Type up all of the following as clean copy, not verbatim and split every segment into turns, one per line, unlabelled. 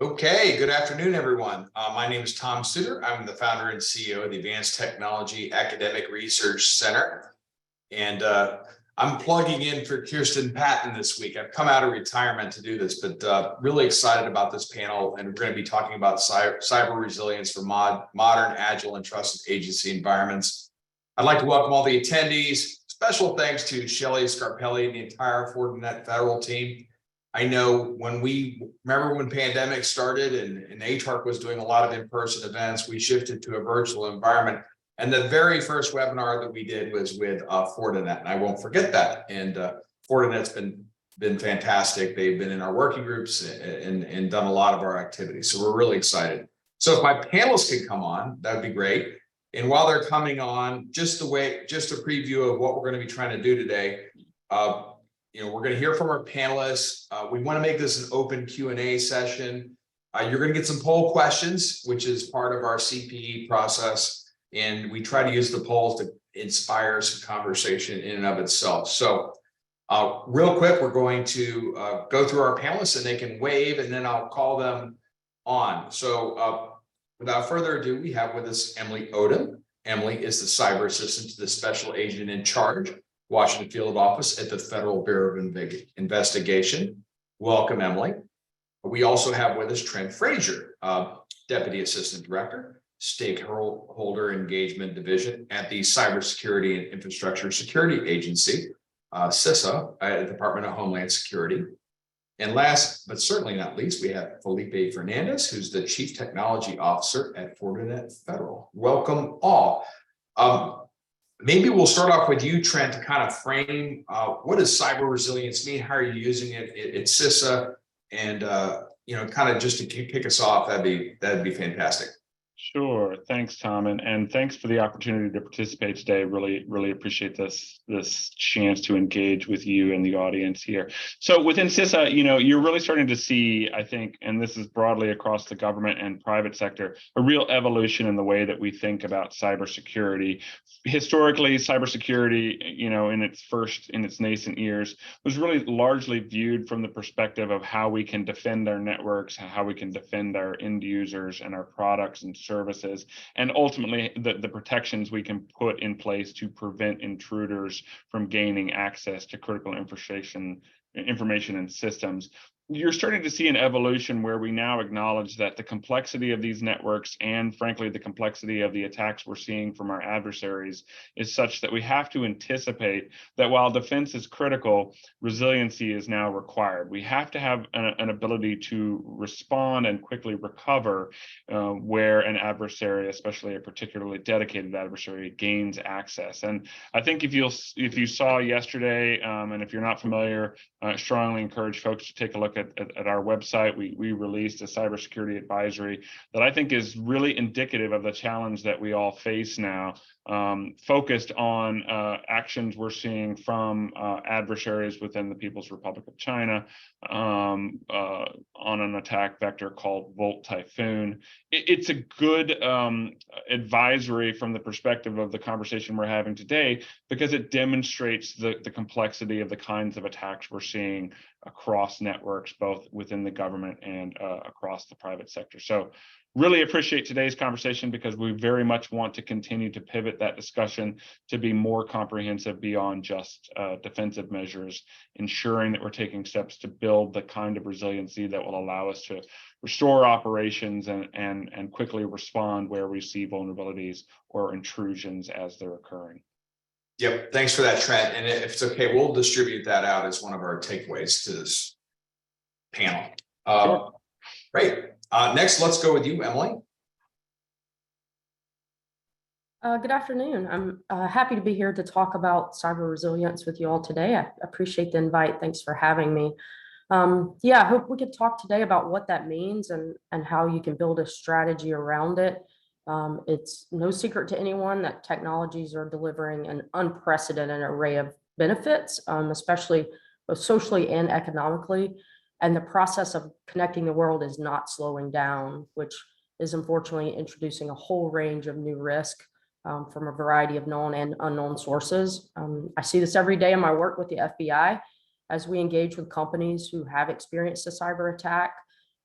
Okay, good afternoon, everyone. My name is Tom Suter. I'm the founder and CEO of the Advanced Technology Academic Research Center. And I'm plugging in for Kirsten Patton this week. I've come out of retirement to do this, but really excited about this panel. And we're going to be talking about cyber resilience for modern, agile, and trusted agency environments. I'd like to welcome all the attendees. Special thanks to Shelley Scarpelli and the entire Fortinet Federal team. I know remember when pandemic started and ATARC was doing a lot of in-person events, we shifted to a virtual environment. And the very first webinar that we did was with Fortinet, and I won't forget that. And Fortinet's been fantastic. They've been in our working groups and done a lot of our activities. So we're really excited. So if my panelists could come on, that'd be great. And while they're coming on, just a preview of what we're going to be trying to do today. We're going to hear from our panelists. We want to make this an open Q&A session. You're going to get some poll questions, which is part of our CPE process. And we try to use the polls to inspire some conversation in and of itself. So real quick, we're going to go through our panelists and they can wave and then I'll call them on. So without further ado, we have with us Emily Odom. Emily is the cyber assistant to the special agent in charge, Washington Field Office at the Federal Bureau of Investigation. Welcome, Emily. We also have with us Trent Frazier, Deputy Assistant Director, Stakeholder Engagement Division at the Cybersecurity and Infrastructure Security Agency, CISA, at the Department of Homeland Security. And last, but certainly not least, we have Felipe Fernandez, who's the Chief Technology Officer at Fortinet Federal. Welcome all. Maybe we'll start off with you, Trent, to kind of frame what does cyber resilience mean? How are you using it at CISA? And kind of just to kick us off, that'd be fantastic.
Sure. Thanks, Tom. And thanks for the opportunity to participate today. Really appreciate this chance to engage with you and the audience here. So within CISA, you're really starting to see, I think, and this is broadly across the government and private sector, a real evolution in the way that we think about cybersecurity. Historically, cybersecurity, in its nascent years, was really largely viewed from the perspective of how we can defend our networks, how we can defend our end users and our products and services, and ultimately the protections we can put in place to prevent intruders from gaining access to critical information and systems. You're starting to see an evolution where we now acknowledge that the complexity of these networks and frankly, the complexity of the attacks we're seeing from our adversaries is such that we have to anticipate that while defense is critical, resiliency is now required. We have to have an ability to respond and quickly recover where an adversary, especially a particularly dedicated adversary, gains access. And I think if you saw yesterday, and if you're not familiar, strongly encourage folks to take a look at our website. We released a cybersecurity advisory that I think is really indicative of the challenge that we all face now, focused on actions we're seeing from adversaries within the People's Republic of China on an attack vector called Volt Typhoon. It's a good advisory from the perspective of the conversation we're having today, because it demonstrates the complexity of the kinds of attacks we're seeing across networks, both within the government and across the private sector. So really appreciate today's conversation, because we very much want to continue to pivot that discussion to be more comprehensive beyond just defensive measures, ensuring that we're taking steps to build the kind of resiliency that will allow us to restore operations and quickly respond where we see vulnerabilities or intrusions as they're occurring.
Yep, thanks for that, Trent. And if it's okay, we'll distribute that out as one of our takeaways to this panel.
Sure.
Great. Next, let's go with you, Emily.
Good afternoon. I'm happy to be here to talk about cyber resilience with you all today. I appreciate the invite. Thanks for having me. I hope we could talk today about what that means and how you can build a strategy around it. It's no secret to anyone that technologies are delivering an unprecedented array of benefits, especially both socially and economically. And the process of connecting the world is not slowing down, which is unfortunately introducing a whole range of new risk from a variety of known and unknown sources. I see this every day in my work with the FBI as we engage with companies who have experienced a cyber attack.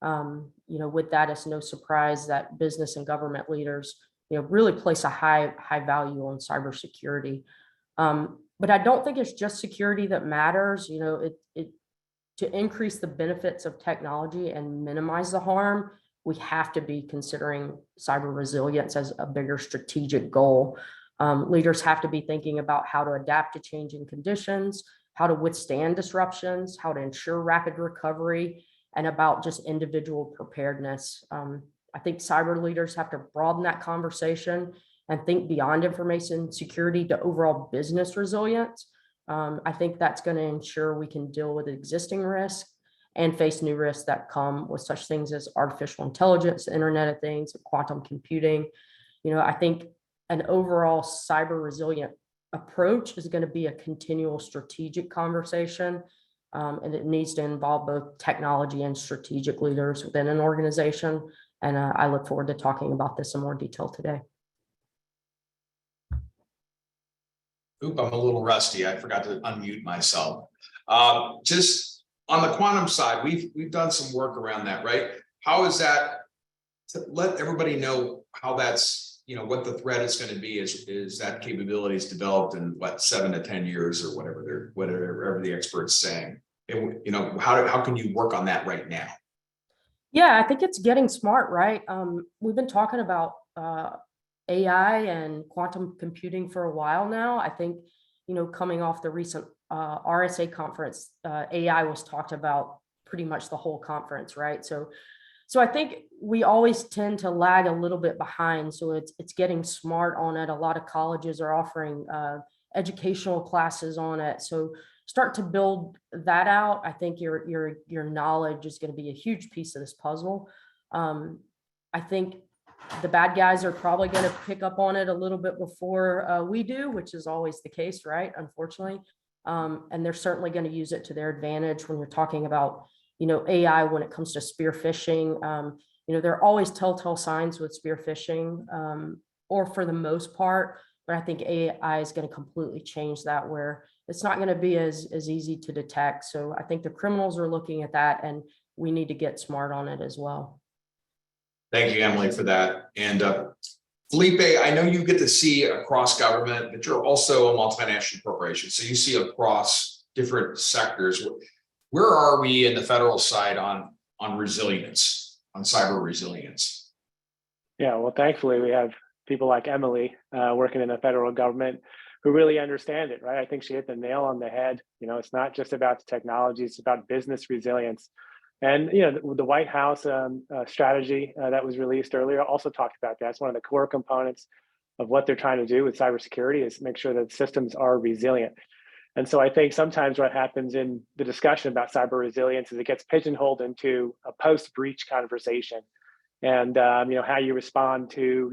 With that, it's no surprise that business and government leaders, really place a high value on cybersecurity. But I don't think it's just security that matters. To increase the benefits of technology and minimize the harm, we have to be considering cyber resilience as a bigger strategic goal. Leaders have to be thinking about how to adapt to changing conditions, how to withstand disruptions, how to ensure rapid recovery, and about just individual preparedness. I think cyber leaders have to broaden that conversation and think beyond information security to overall business resilience. I think that's going to ensure we can deal with existing risks and face new risks that come with such things as artificial intelligence, Internet of Things, quantum computing. I think an overall cyber resilient approach is going to be a continual strategic conversation, and it needs to involve both technology and strategic leaders within an organization. And I look forward to talking about this in more detail today.
Oop, I'm a little rusty. I forgot to unmute myself. Just on the quantum side, we've done some work around that, right? How is that to let everybody know how that's, what the threat is going to be is that capability is developed in 7 to 10 years or whatever the expert's saying. How can you work on that right now?
Yeah, I think it's getting smart, right? We've been talking about AI and quantum computing for a while now. I think, coming off the recent RSA conference, AI was talked about pretty much the whole conference, right? So I think we always tend to lag a little bit behind. So it's getting smart on it. A lot of colleges are offering educational classes on it. So start to build that out. I think your knowledge is going to be a huge piece of this puzzle. I think the bad guys are probably going to pick up on it a little bit before we do, which is always the case, right? Unfortunately. And they're certainly going to use it to their advantage when you're talking about, AI when it comes to spear phishing. There are always telltale signs with spear phishing, or for the most part, but I think AI is going to completely change that, where it's not going to be as easy to detect. So I think the criminals are looking at that, and we need to get smart on it as well.
Thank you, Emily, for that. And Felipe, I know you get to see across government, but you're also a multinational corporation. So you see across different sectors. Where are we in the federal side on resilience, on cyber resilience?
Yeah, well, thankfully, we have people like Emily working in the federal government who really understand it, right? I think she hit the nail on the head. It's not just about the technology, it's about business resilience. And, the White House strategy that was released earlier also talked about that. It's one of the core components of what they're trying to do with cybersecurity is make sure that systems are resilient. And so I think sometimes what happens in the discussion about cyber resilience is it gets pigeonholed into a post-breach conversation. And how you respond to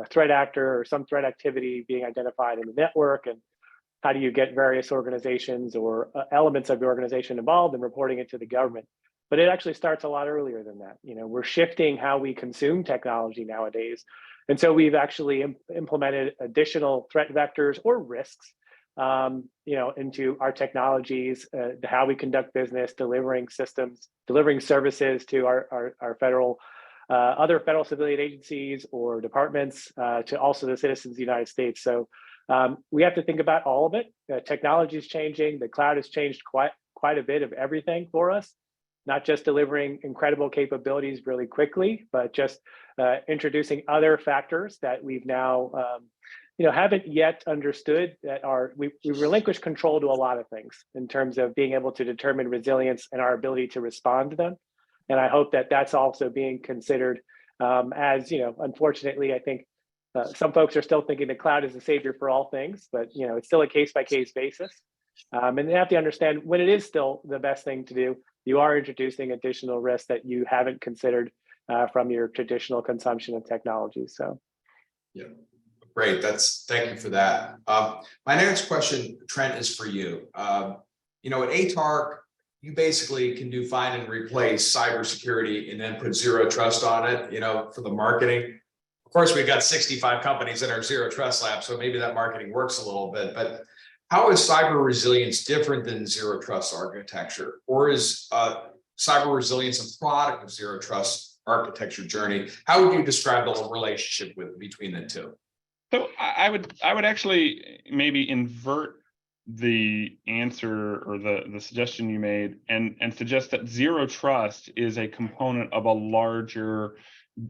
a threat actor or some threat activity being identified in the network, and how do you get various organizations or elements of the organization involved in reporting it to the government. But it actually starts a lot earlier than that. We're shifting how we consume technology nowadays. And so we've actually implemented additional threat vectors or risks into our technologies, how we conduct business, delivering systems, delivering services to our federal, other federal civilian agencies or departments, to also the citizens of the United States. So we have to think about all of it. Technology is changing. The cloud has changed quite a bit of everything for us, not just delivering incredible capabilities really quickly, but just introducing other factors that we've now haven't yet understood, that we relinquish control to a lot of things in terms of being able to determine resilience and our ability to respond to them. And I hope that that's also being considered as, unfortunately, I think some folks are still thinking the cloud is the savior for all things, but, it's still a case-by-case basis. And they have to understand when it is still the best thing to do, you are introducing additional risks that you haven't considered from your traditional consumption of technology. So,
yeah. Great. Thank you for that. My next question, Trent, is for you. At ATARC, you basically can do find and replace cybersecurity and then put zero trust on it, for the marketing. Of course, we've got 65 companies in our zero trust lab, so maybe that marketing works a little bit, but how is cyber resilience different than zero trust architecture? Or is cyber resilience a product of zero trust architecture journey? How would you describe the relationship between the two?
So I would actually maybe invert the answer or the suggestion you made and suggest that zero trust is a component of a larger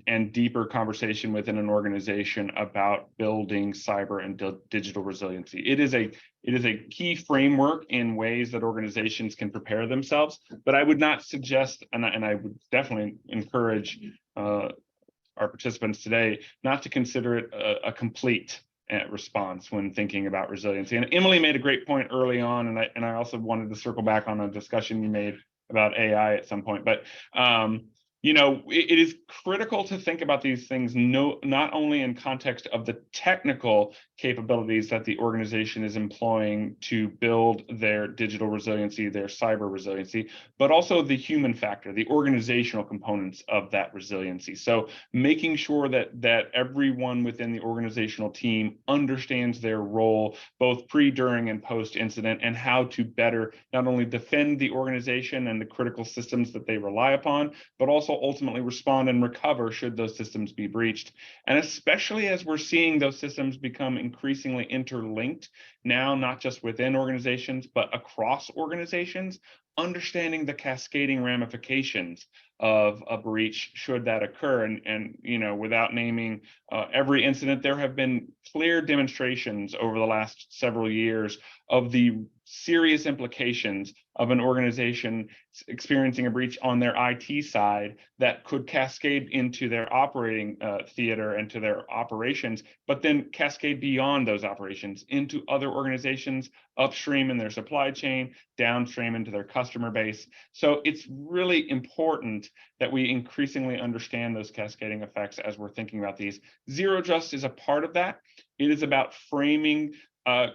and deeper conversation within an organization about building cyber and digital resiliency. It is a key framework in ways that organizations can prepare themselves, but I would not suggest, and I would definitely encourage our participants today not to consider it a complete response when thinking about resiliency. And Emily made a great point early on, and I also wanted to circle back on a discussion you made about AI at some point. But it is critical to think about these things not only in context of the technical capabilities that the organization is employing to build their digital resiliency, their cyber resiliency, but also the human factor, the organizational components of that resiliency. So making sure that everyone within the organizational team understands their role, both pre, during, and post incident, and how to better not only defend the organization and the critical systems that they rely upon, but also ultimately respond and recover should those systems be breached. And especially as we're seeing those systems become increasingly interlinked now, not just within organizations, but across organizations, understanding the cascading ramifications of a breach should that occur. And without naming every incident, there have been clear demonstrations over the last several years of the serious implications of an organization experiencing a breach on their IT side that could cascade into their operating theater and to their operations, but then cascade beyond those operations into other organizations upstream in their supply chain, downstream into their customer base. So it's really important that we increasingly understand those cascading effects as we're thinking about these. Zero trust is a part of that. It is about framing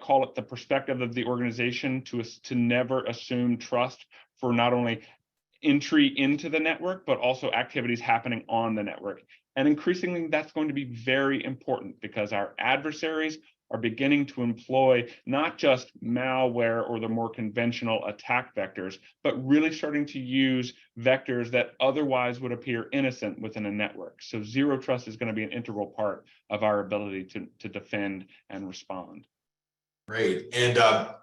call it the perspective of the organization to never assume trust for not only entry into the network, but also activities happening on the network. And increasingly, that's going to be very important because our adversaries are beginning to employ not just malware or the more conventional attack vectors, but really starting to use vectors that otherwise would appear innocent within a network. So zero trust is going to be an integral part of our ability to defend and respond.
Great. And a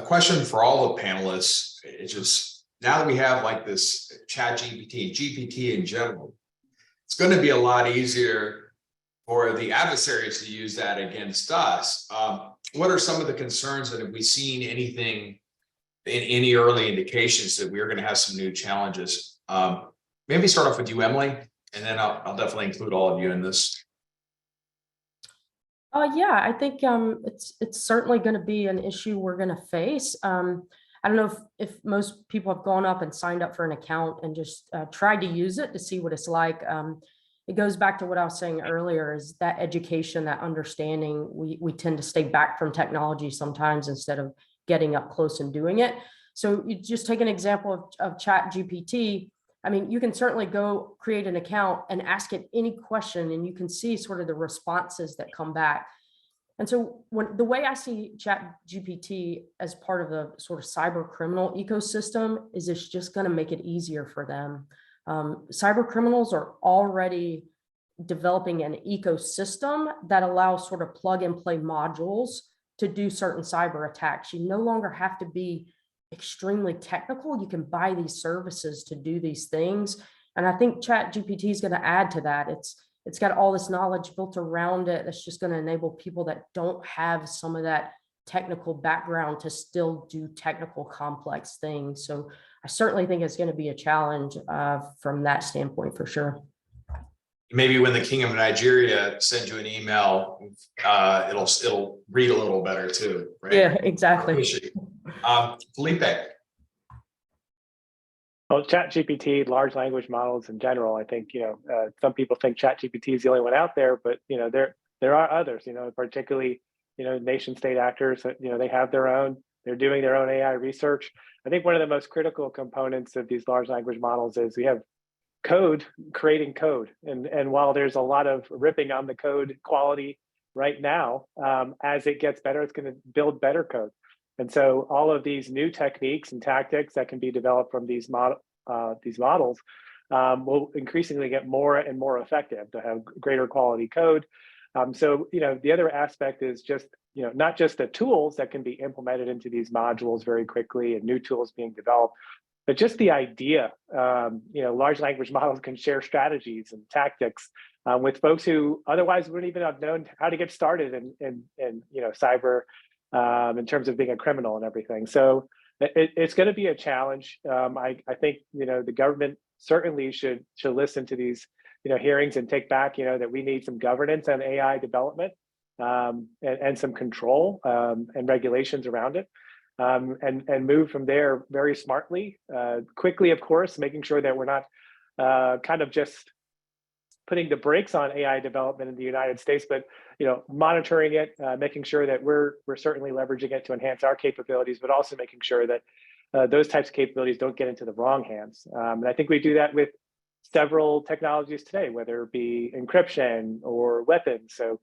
question for all the panelists. It's just now that we have like this chat GPT in general, it's going to be a lot easier for the adversaries to use that against us. What are some of the concerns, and have we seen anything in any early indications that we're going to have some new challenges? Maybe start off with you, Emily, and then I'll definitely include all of you in this.
Yeah, I think it's certainly going to be an issue we're going to face. I don't know if most people have gone up and signed up for an account and just tried to use it to see what it's like. It goes back to what I was saying earlier, is that education, that understanding. We tend to stay back from technology sometimes instead of getting up close and doing it. So you just take an example of Chat GPT. I mean, you can certainly go create an account and ask it any question, and you can see sort of the responses that come back. And so the way I see Chat GPT as part of the sort of cyber criminal ecosystem is it's just going to make it easier for them. Cyber criminals are already developing an ecosystem that allows sort of plug and play modules to do certain cyber attacks. You no longer have to be extremely technical. You can buy these services to do these things. And I think Chat GPT is going to add to that. It's got all this knowledge built around it that's just going to enable people that don't have some of that technical background to still do technical complex things. So I certainly think it's going to be a challenge from that standpoint for sure.
Maybe when the King of Nigeria sends you an email, it'll read a little better too, right?
Yeah, exactly.
Felipe.
Well, ChatGPT, large language models in general, I think, some people think ChatGPT is the only one out there, but, there are others, particularly, nation state actors that, they have they're doing their own AI research. I think one of the most critical components of these large language models is we have creating code. And while there's a lot of ripping on the code quality right now, as it gets better, it's going to build better code. And so all of these new techniques and tactics that can be developed from these these models will increasingly get more and more effective to have greater quality code. So, the other aspect is just, not just the tools that can be implemented into these modules very quickly and new tools being developed, but just the idea. Large language models can share strategies and tactics with folks who otherwise wouldn't even have known how to get started in cyber in terms of being a criminal and everything. So it's going to be a challenge. I think the government certainly should listen to these hearings and take back that we need some governance on AI development and some control and regulations around it. And move from there very smartly, quickly, of course, making sure that we're not kind of just putting the brakes on AI development in the United States, but monitoring it, making sure that we're certainly leveraging it to enhance our capabilities, but also making sure that those types of capabilities don't get into the wrong hands. And I think we do that with several technologies today, whether it be encryption or weapons. So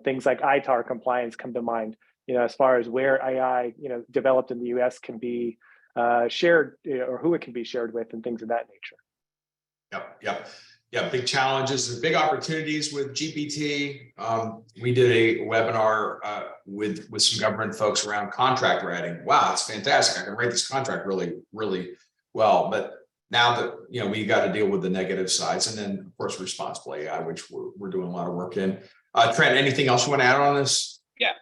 things like ITAR compliance come to mind. As far as where AI, developed in the U.S. can be shared, or who it can be shared with, and things of that nature.
Yep. Big challenges and big opportunities with GPT. We did a webinar with some government folks around contract writing. Wow, it's fantastic. I can write this contract really, really well. But now that we got to deal with the negative sides, and then of course responsible AI, which we're doing a lot of work in. Trent, anything else you want to add on this?
Yeah,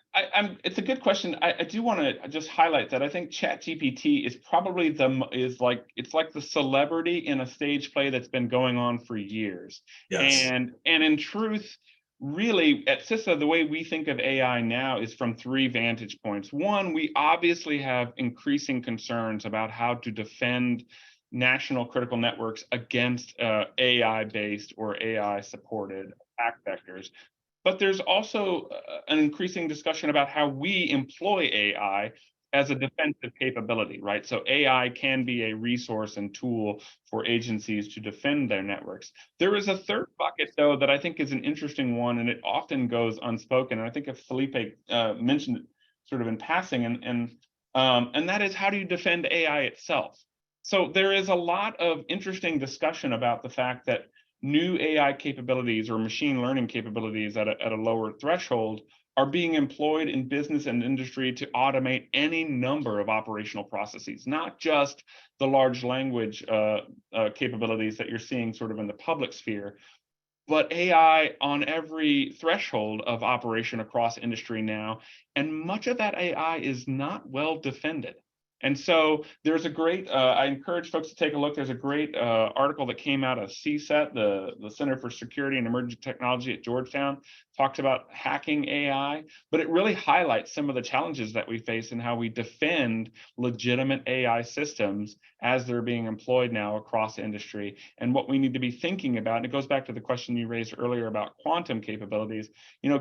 it's a good question. I do want to just highlight that I think ChatGPT is probably it's like the celebrity in a stage play that's been going on for years.
Yes.
And in truth, really at CISA, the way we think of AI now is from 3 vantage points. One, we obviously have increasing concerns about how to defend national critical networks against AI-based or AI-supported attack vectors. But there's also an increasing discussion about how we employ AI as a defensive capability, right? So AI can be a resource and tool for agencies to defend their networks. There is a third bucket, though, that I think is an interesting one, and it often goes unspoken. And I think if Felipe mentioned it sort of in passing, and that is, how do you defend AI itself? So there is a lot of interesting discussion about the fact that new AI capabilities or machine learning capabilities at a lower threshold are being employed in business and industry to automate any number of operational processes, not just the large language capabilities that you're seeing sort of in the public sphere, but AI on every threshold of operation across industry now. And much of that AI is not well defended. And so there's a great, I encourage folks to take a look. There's a great article that came out of CSET, the Center for Security and Emerging Technology at Georgetown, talks about hacking AI, but it really highlights some of the challenges that we face and how we defend legitimate AI systems as they're being employed now across industry, and what we need to be thinking about. And it goes back to the question you raised earlier about quantum capabilities.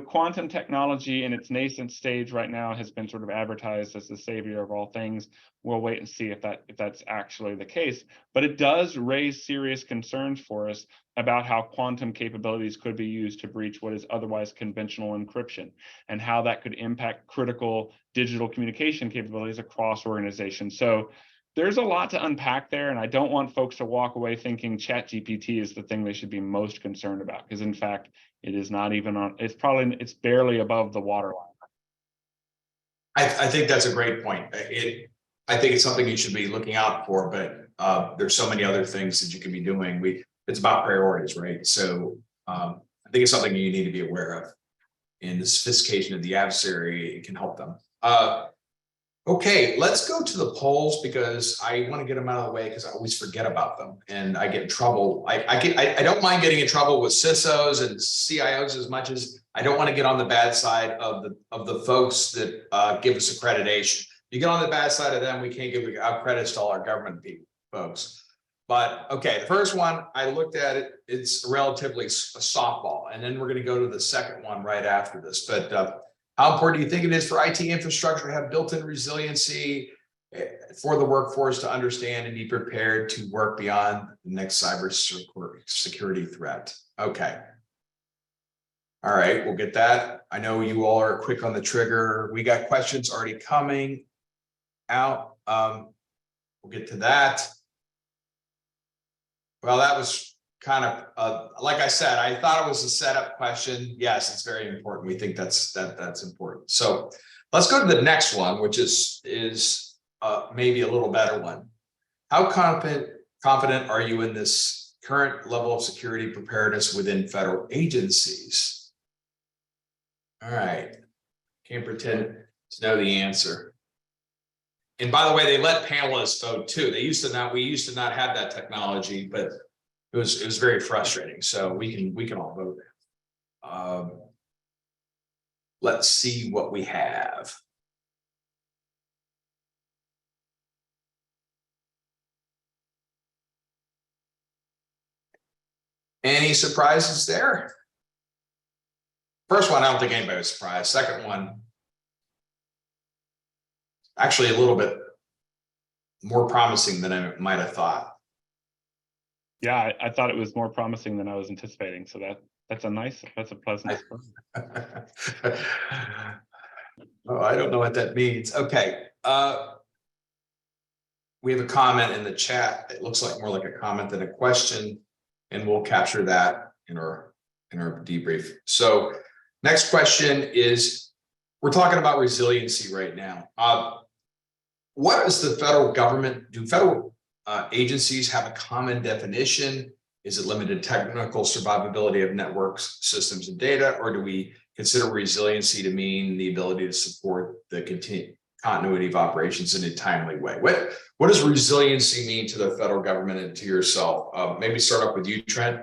Quantum technology in its nascent stage right now has been sort of advertised as the savior of all things. We'll wait and see if that's actually the case, but it does raise serious concerns for us about how quantum capabilities could be used to breach what is otherwise conventional encryption, and how that could impact critical digital communication capabilities across organizations. So there's a lot to unpack there, and I don't want folks to walk away thinking ChatGPT is the thing they should be most concerned about, because in fact, it is not even on, it's barely above the waterline.
I think that's a great point. I think it's something you should be looking out for, but there's so many other things that you can be doing. It's about priorities, right? So I think it's something you need to be aware of. And the sophistication of the adversary, it can help them. Okay, let's go to the polls, because I want to get them out of the way because I always forget about them and I get in trouble. I don't mind getting in trouble with CISOs and CIOs as much as I don't want to get on the bad side of the folks that give us accreditation. You get on the bad side of them, we can't give out credits to all our government people, folks. But okay, the first one, I looked at it, it's relatively a softball, and then we're going to go to the second one right after this. But how important do you think it is for IT infrastructure to have built-in resiliency for the workforce to understand and be prepared to work beyond the next cybersecurity threat? Okay. All right, we'll get that. I know you all are quick on the trigger. We got questions already coming out. We'll get to that. Well, that was kind of, like I said, I thought it was a setup question. Yes, it's very important. We think that's important. So let's go to the next one, which is maybe a little better one. How confident are you in this current level of security preparedness within federal agencies? All right, can't pretend to know the answer. And by the way, they let panelists vote too. We used to not have that technology, but it was very frustrating. So we can all vote. Let's see what we have. Any surprises there? First one, I don't think anybody was surprised. Second one, actually a little bit more promising than I might have thought.
Yeah, I thought it was more promising than I was anticipating. So that's a pleasant surprise.
Oh, I don't know what that means. Okay. We have a comment in the chat. It looks like more like a comment than a question, and we'll capture that in our debrief. So next question is, we're talking about resiliency right now. What is the federal government, do federal agencies have a common definition? Is it limited technical survivability of networks, systems, and data, or do we consider resiliency to mean the ability to support the continuity of operations in a timely way? What does resiliency mean to the federal government and to yourself? Maybe start off with you, Trent.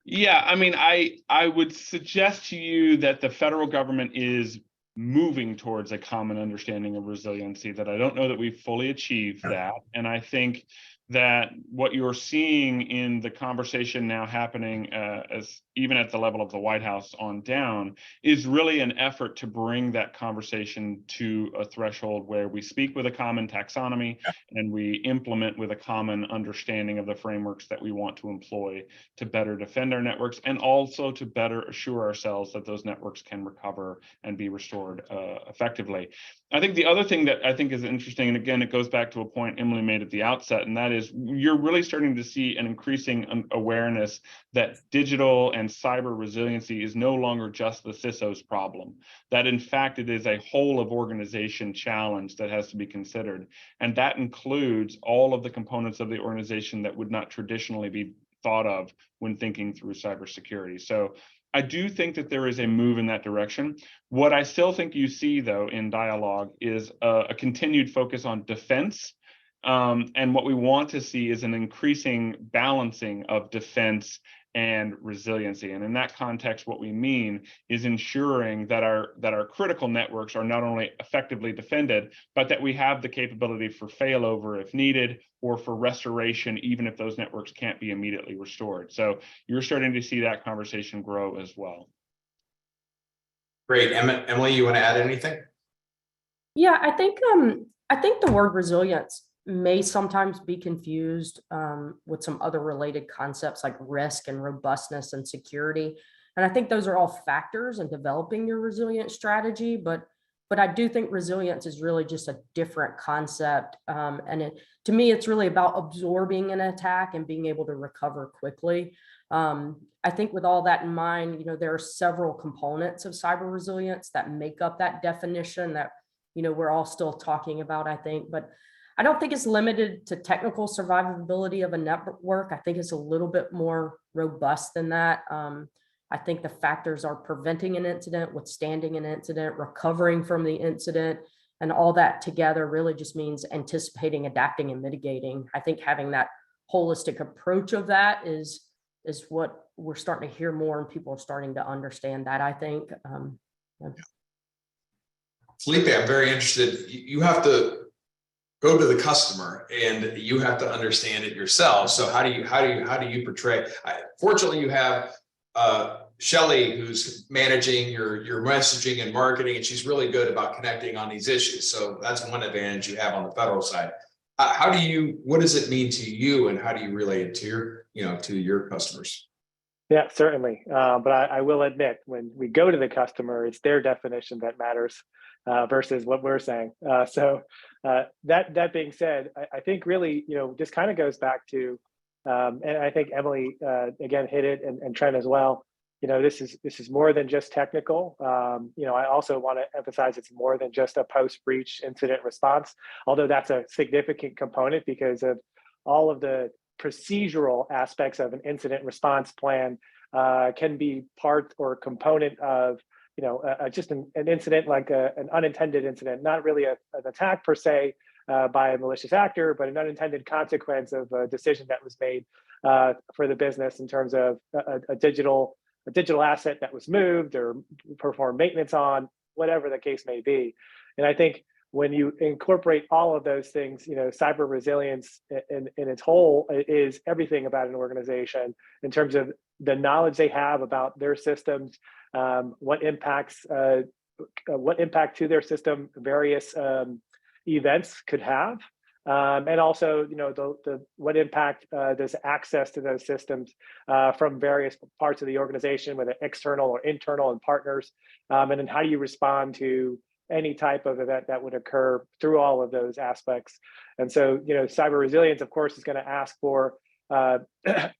Yeah, I mean, I would suggest to you that the federal government is moving towards a common understanding of resiliency, that I don't know that we've fully achieved that. And I think that what you're seeing in the conversation now happening as even at the level of the White House on down is really an effort to bring that conversation to a threshold where we speak with a common taxonomy and we implement with a common understanding of the frameworks that we want to employ to better defend our networks and also to better assure ourselves that those networks can recover and be restored effectively. I think the other thing that I think is interesting, and again, it goes back to a point Emily made at the outset, and that is you're really starting to see an increasing awareness that digital and cyber resiliency is no longer just the CISO's problem, that in fact it is a whole of organization challenge that has to be considered. And that includes all of the components of the organization that would not traditionally be thought of when thinking through cybersecurity. So I do think that there is a move in that direction. What I still think you see, though, in dialogue is a continued focus on defense. And what we want to see is an increasing balancing of defense and resiliency. And in that context, what we mean is ensuring that our critical networks are not only effectively defended, but that we have the capability for failover if needed, or for restoration, even if those networks can't be immediately restored. So you're starting to see that conversation grow as well.
Great. Emily, you want to add anything?
Yeah, I think the word resilience may sometimes be confused with some other related concepts like risk and robustness and security. And I think those are all factors in developing your resilient strategy, but I do think resilience is really just a different concept. And to me, it's really about absorbing an attack and being able to recover quickly. I think with all that in mind, there are several components of cyber resilience that make up that definition that, we're all still talking about, I think, but I don't think it's limited to technical survivability of a network. I think it's a little bit more robust than that. I think the factors are preventing an incident, withstanding an incident, recovering from the incident, and all that together really just means anticipating, adapting, and mitigating. I think having that holistic approach of that is what we're starting to hear more, and people are starting to understand that, I think.
Felipe, I'm very interested. You have to go to the customer and you have to understand it yourself. So how do you portray? Fortunately, you have Shelly, who's managing your messaging and marketing, and she's really good about connecting on these issues. So that's one advantage you have on the federal side. What does it mean to you, and how do you relate it to your customers?
Yeah, certainly. But I will admit, when we go to the customer, it's their definition that matters. versus what we're saying. That being said, I think really, this kind of goes back to, and I think Emily again hit it, and Trent as well. This is more than just technical. I also want to emphasize it's more than just a post-breach incident response, although that's a significant component because of all of the procedural aspects of an incident response plan can be part or component of just an incident, like an unintended incident, not really an attack per se by a malicious actor, but an unintended consequence of a decision that was made for the business in terms of a digital asset that was moved or performed maintenance on, whatever the case may be. And I think when you incorporate all of those things, cyber resilience in its whole is everything about an organization in terms of the knowledge they have about their systems, what impact to their system various events could have, and also what impact does access to those systems from various parts of the organization, whether external or internal, and partners, and then how do you respond to any type of event that would occur through all of those aspects. And so cyber resilience, of course, is going to ask for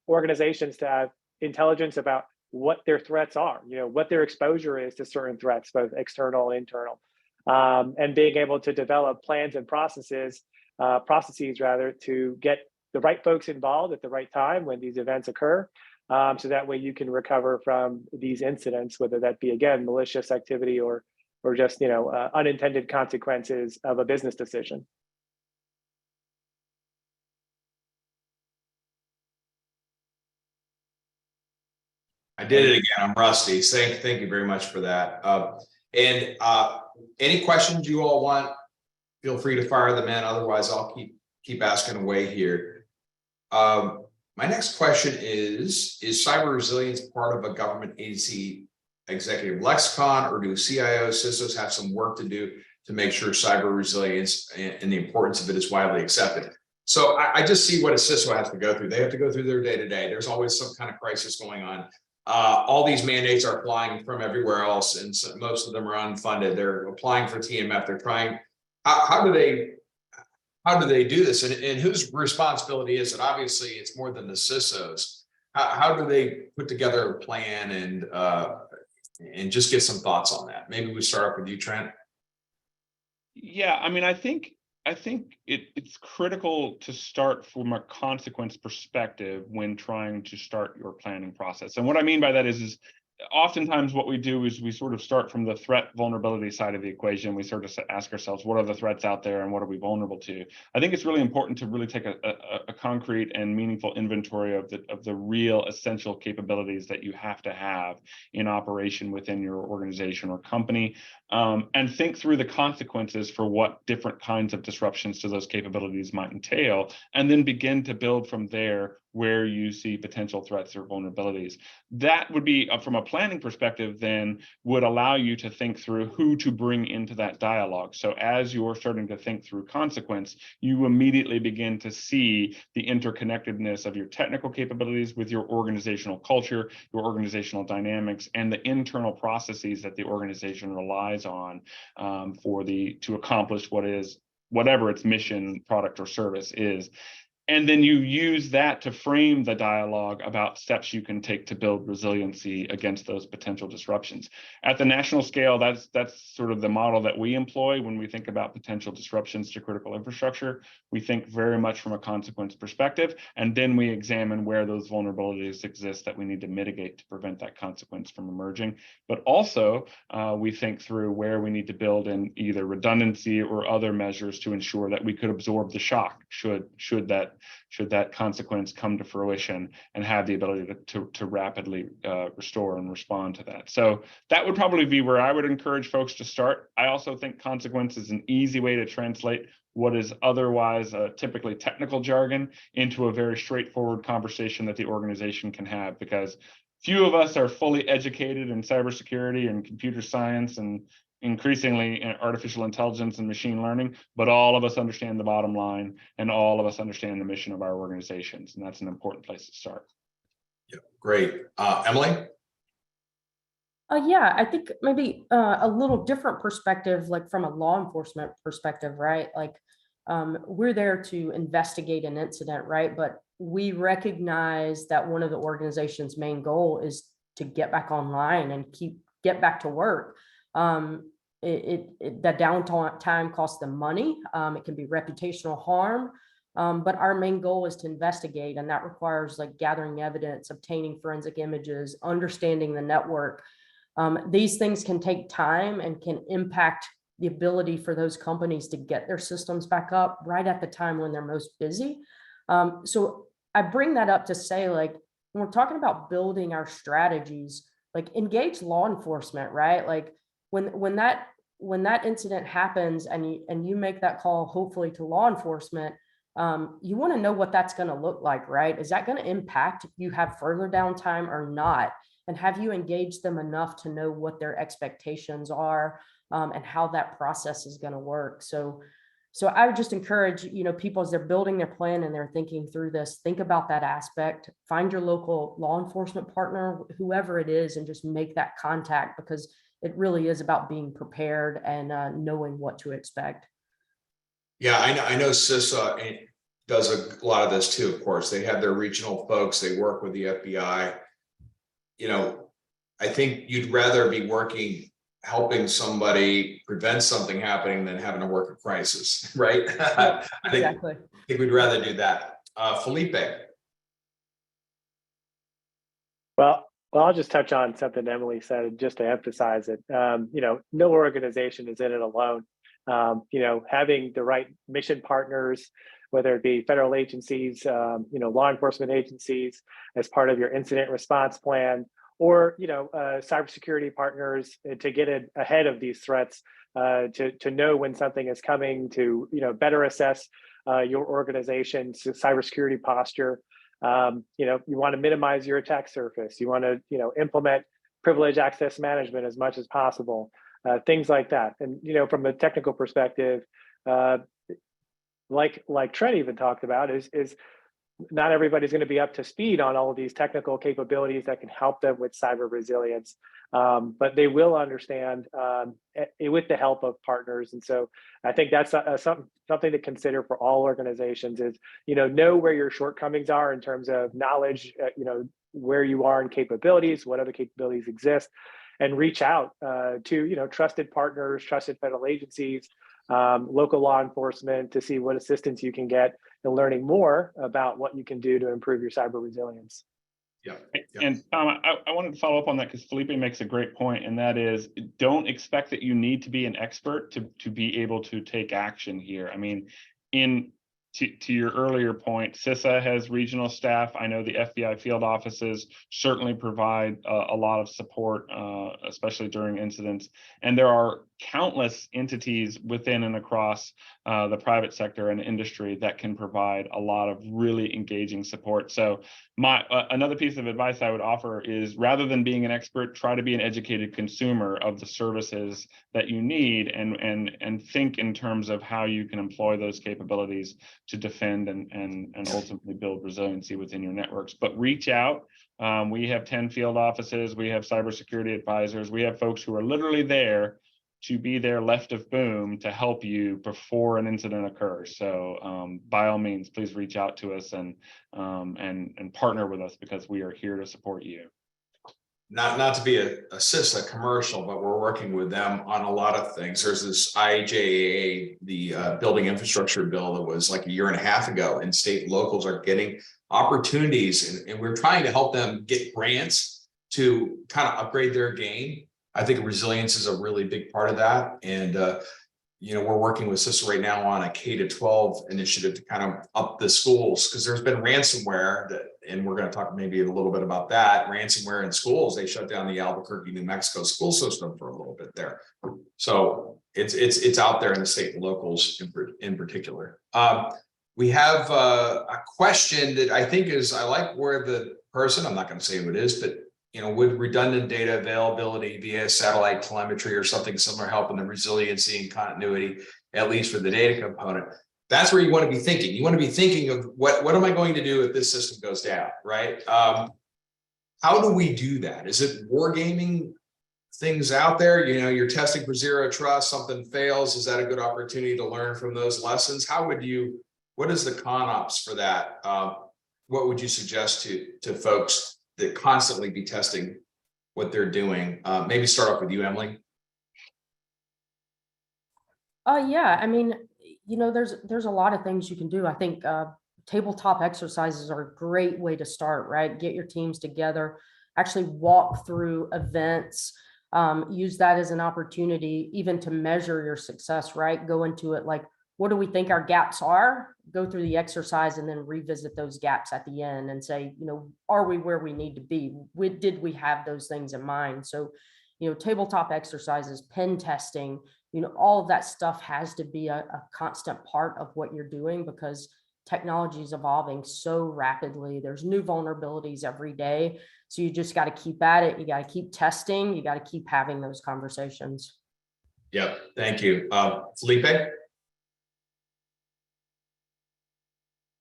organizations to have intelligence about what their threats are, what their exposure is to certain threats, both external and internal, and being able to develop plans and processes to get the right folks involved at the right time when these events occur, so that way you can recover from these incidents, whether that be, again, malicious activity or just unintended consequences of a business decision.
I did it again. I'm rusty. Thank you very much for that. Any questions you all want, feel free to fire them in. Otherwise, I'll keep asking away here. My next question is cyber resilience part of a government agency executive lexicon, or do CIOs, CISOs have some work to do to make sure cyber resilience and the importance of it is widely accepted? So I just see what a CISO has to go through. They have to go through their day-to-day. There's always some kind of crisis going on. All these mandates are applying from everywhere else, and so most of them are unfunded. They're applying for TMF. They're trying. How do they do this, and whose responsibility is it? Obviously, it's more than the CISOs. How do they put together a plan and just get some thoughts on that? Maybe we start off with you, Trent.
Yeah, I mean, I think it's critical to start from a consequence perspective when trying to start your planning process. And what I mean by that is oftentimes what we do is we sort of start from the threat vulnerability side of the equation. We sort of ask ourselves, what are the threats out there and what are we vulnerable to? I think it's really important to really take a concrete and meaningful inventory of the real essential capabilities that you have to have in operation within your organization or company, and think through the consequences for what different kinds of disruptions to those capabilities might entail, and then begin to build from there where you see potential threats or vulnerabilities. That would be, from a planning perspective, then would allow you to think through who to bring into that dialogue. So as you're starting to think through consequence, you immediately begin to see the interconnectedness of your technical capabilities with your organizational culture, your organizational dynamics, and the internal processes that the organization relies on to accomplish whatever its mission, product, or service is. And then you use that to frame the dialogue about steps you can take to build resiliency against those potential disruptions. At the national scale, that's sort of the model that we employ when we think about potential disruptions to critical infrastructure. We think very much from a consequence perspective, and then we examine where those vulnerabilities exist that we need to mitigate to prevent that consequence from emerging. But also, we think through where we need to build in either redundancy or other measures to ensure that we could absorb the shock should that consequence come to fruition, and have the ability to rapidly restore and respond to that. So that would probably be where I would encourage folks to start. I also think consequence is an easy way to translate what is otherwise typically technical jargon into a very straightforward conversation that the organization can have, because few of us are fully educated in cybersecurity and computer science and increasingly artificial intelligence and machine learning, but all of us understand the bottom line, and all of us understand the mission of our organizations, and that's an important place to start.
Yeah, great. Emily?
Yeah, I think maybe a little different perspective, like from a law enforcement perspective, right? Like we're there to investigate an incident, right? But we recognize that one of the organization's main goal is to get back online and get back to work. That downtime costs them money. It can be reputational harm. But our main goal is to investigate, and that requires like gathering evidence, obtaining forensic images, understanding the network. These things can take time and can impact the ability for those companies to get their systems back up right at the time when they're most busy. So I bring that up to say, like, when we're talking about building our strategies, like engage law enforcement, right? Like when that incident happens and you make that call, hopefully to law enforcement, you want to know what that's going to look like, right? Is that going to impact if you have further downtime or not? And have you engaged them enough to know what their expectations are, and how that process is going to work? So I would just encourage, people as they're building their plan and they're thinking through this, think about that aspect, find your local law enforcement partner, whoever it is, and just make that contact, because it really is about being prepared and knowing what to expect.
Yeah, I know CISA does a lot of this too, of course. They have their regional folks, they work with the FBI. I think you'd rather be helping somebody prevent something happening than having to work a crisis, right?
Yep, exactly.
I think we'd rather do that. Felipe.
Well, I'll just touch on something Emily said just to emphasize it. No organization is in it alone. Having the right mission partners, whether it be federal agencies, law enforcement agencies, as part of your incident response plan, or cybersecurity partners to get ahead of these threats, to know when something is coming, to better assess your organization's cybersecurity posture. You want to minimize your attack surface. You want to implement privileged access management as much as possible. Things like that. And from a technical perspective, like Trent even talked about, is not everybody's going to be up to speed on all of these technical capabilities that can help them with cyber resilience, but they will understand with the help of partners. And so I think that's something to consider for all organizations is, know where your shortcomings are in terms of knowledge, where you are in capabilities, what other capabilities exist, and reach out to trusted partners, trusted federal agencies, local law enforcement, to see what assistance you can get and learning more about what you can do to improve your cyber resilience.
Yeah.
And Tom, I wanted to follow up on that because Felipe makes a great point, and that is, don't expect that you need to be an expert to be able to take action here. I mean, to your earlier point, CISA has regional staff. I know the FBI field offices certainly provide a lot of support, especially during incidents. And there are countless entities within and across the private sector and industry that can provide a lot of really engaging support. So another piece of advice I would offer is, rather than being an expert, try to be an educated consumer of the services that you need, and think in terms of how you can employ those capabilities to defend and ultimately build resiliency within your networks. But reach out. We have 10 field offices. We have cybersecurity advisors. We have folks who are literally there to be there left of boom to help you before an incident occurs. So by all means, please reach out to us and partner with us, because we are here to support you.
Not to be a CISA commercial, but we're working with them on a lot of things. There's this IJAA, the building infrastructure bill, that was like a year and a half ago, and state and locals are getting opportunities, and we're trying to help them get grants to kind of upgrade their game. I think resilience is a really big part of that. And, we're working with CISA right now on a K-12 initiative to kind of up the schools, because there's been ransomware and we're going to talk maybe a little bit about that. Ransomware in schools, they shut down the Albuquerque, New Mexico school system for a little bit there. So it's out there in the state and locals in particular. We have a question that I think is, I like where the person, I'm not going to say who it is, but would redundant data availability via satellite telemetry or something similar help in the resiliency and continuity, at least for the data component? That's where you want to be thinking. You want to be thinking of what am I going to do if this system goes down, right? How do we do that? Is it wargaming things out there? You know, you're testing for zero trust, something fails. Is that a good opportunity to learn from those lessons? What is the con ops for that? What would you suggest to folks that constantly be testing what they're doing? Maybe start off with you, Emily.
Yeah, I mean, you know, there's a lot of things you can do. I think tabletop exercises are a great way to start, right? Get your teams together, actually walk through events, use that as an opportunity even to measure your success, right? Go into it like, what do we think our gaps are? Go through the exercise and then revisit those gaps at the end and say, you know, are we where we need to be? Did we have those things in mind? So, you know, tabletop exercises, pen testing, you know, all of that stuff has to be a constant part of what you're doing because technology is evolving so rapidly. There's new vulnerabilities every day. So you just got to keep at it. You got to keep testing. You got to keep having those conversations.
Yep. Thank you. Felipe?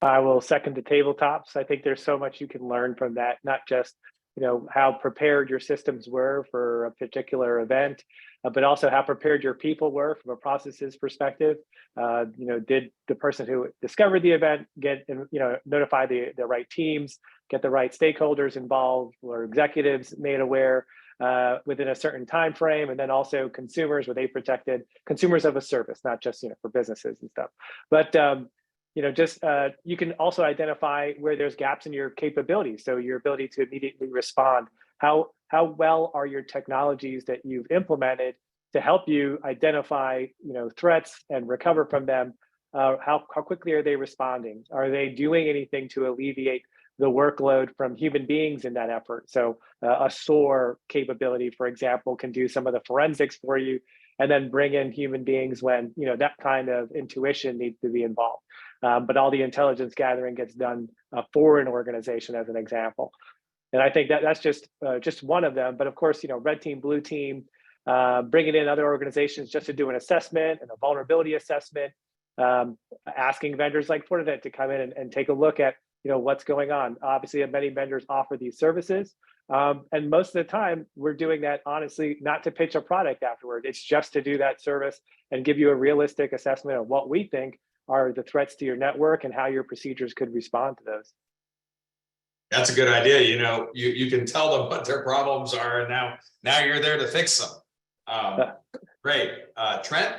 I will second the tabletops. I think there's so much you can learn from that, not just, you know, how prepared your systems were for a particular event, but also how prepared your people were from a processes perspective. You know, did the person who discovered the event get, you know, notify the right teams, get the right stakeholders involved, or executives made aware within a certain time frame, and then also consumers, were they protected? Consumers of a service, not just, you know, for businesses and stuff. But you know, just you can also identify where there's gaps in your capabilities. So your ability to immediately respond. How well are your technologies that you've implemented to help you identify, you know, threats and recover from them? How quickly are they responding? Are they doing anything to alleviate the workload from human beings in that effort? So a SOAR capability, for example, can do some of the forensics for you, and then bring in human beings when, you know, that kind of intuition needs to be involved. But all the intelligence gathering gets done for an organization, as an example. And I think that that's just one of them. But of course, you know, red team, blue team, bringing in other organizations just to do an assessment and a vulnerability assessment, asking vendors like Fortinet to come in and take a look at, you know, what's going on. Obviously, many vendors offer these services. And most of the time, we're doing that, honestly, not to pitch a product afterward. It's just to do that service and give you a realistic assessment of what we think are the threats to your network and how your procedures could respond to those.
That's a good idea. You know, you can tell them what their problems are, and now you're there to fix them. Great. Trent?